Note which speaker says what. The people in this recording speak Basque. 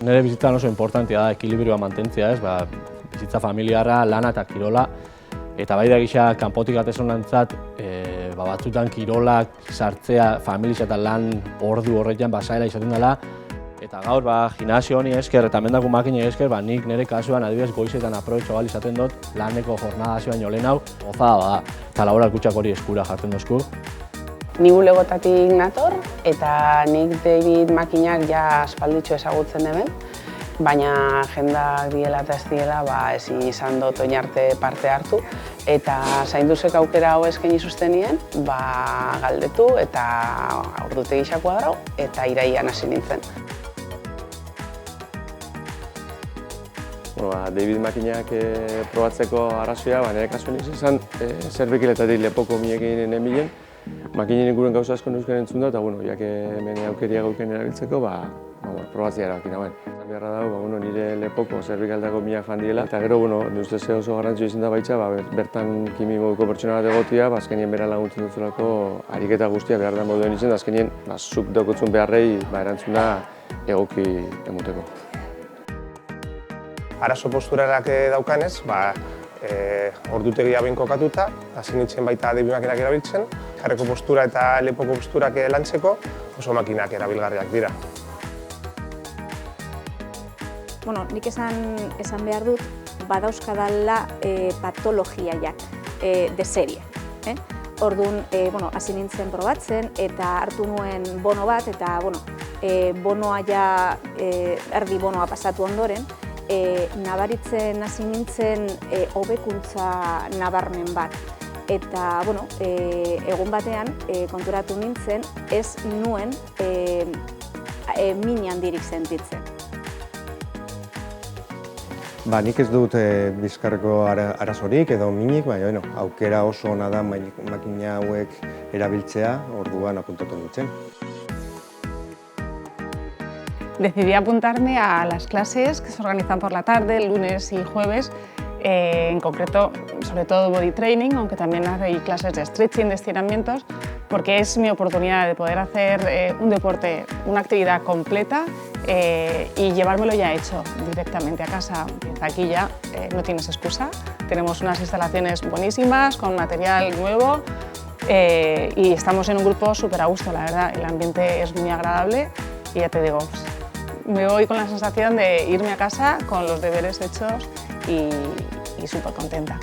Speaker 1: nire bizitzan oso importantea da ekilibrioa mantentzea, ez? Bizitza familiarra, lana eta kirola. Eta bai da gisa kanpotik atezonantzat, batzutan kirolak sartzea, familia eta lan ordu horretan basaela izaten dela. Eta gaur, gimnasio honi esker eta mendako makinei esker, nik nire kasuan adibidez goizetan aprobetxo bal izaten dut laneko jornadazio baino lehen hau, gozada bada, eta laboral kutxak hori eskura jartzen dozku.
Speaker 2: Ni bulegotatik nator eta nik David makinak ja aspalditxo ezagutzen hemen, baina jendak diela eta ez diela ezin izan dut oin arte parte hartu eta zainduzek aukera hau eskaini zuztenien, galdetu eta ordutegi kuadrado eta irailean hasi nintzen.
Speaker 3: David makinak probatzeko arrazoia, nire kasuan izan zerbikiletatik lepoko minekin nemilen. Makinen inguruan gauza asko neuzken entzun da, eta jake hemen aukeria gauken erabiltzeko, probatzea erabaki nagoen. Beharra dago, nire lepoko zerbikaldako minak fan diela, eta gero, nire ustez oso garrantzua izan da baitza, bertan kimi moduko pertsona bat egotia, azkenien bera laguntzen duzulako ariketa guztia behar da moduen izan, da azkenien zuk daukotzun beharrei erantzuna egoki emuteko.
Speaker 4: Arazo posturarak daukanez, ordutegia behin kokatuta, hasi nintzen baita David makinak erabiltzen, jarreko postura eta lepoko posturak lantzeko oso makinak erabilgarriak dira.
Speaker 5: Nik esan behar dut, badauzkadala patologiaiak de serie. Orduan, hasi nintzen probatzen eta hartu nuen bono bat, eta bonoa ja erdi bonoa pasatu ondoren, nabaritzen hasi nintzen hobekuntza nabarmen bat. Eta, egun batean konturatu nintzen ez nuen min handirik sentitzen.
Speaker 6: Nik ez dut bizkarreko arazorik edo minik, baina aukera oso ona da makina hauek erabiltzea, orduan apuntatu nintzen.
Speaker 7: Decidí apuntarme a las clases que se organizan por la tarde, lunes y jueves, en concreto, sobre todo body training, aunque también hay clases de stretching, de estiramientos, porque es mi oportunidad de poder hacer un deporte, una actividad completa y llevármelo ya hecho directamente a casa. Aquí ya no tienes excusa, tenemos unas instalaciones buenísimas, con material nuevo y estamos en un grupo súper a gusto, la verdad, el ambiente es muy agradable y ya te digo, me voy con la sensación de irme a casa con los deberes hechos y súper contenta.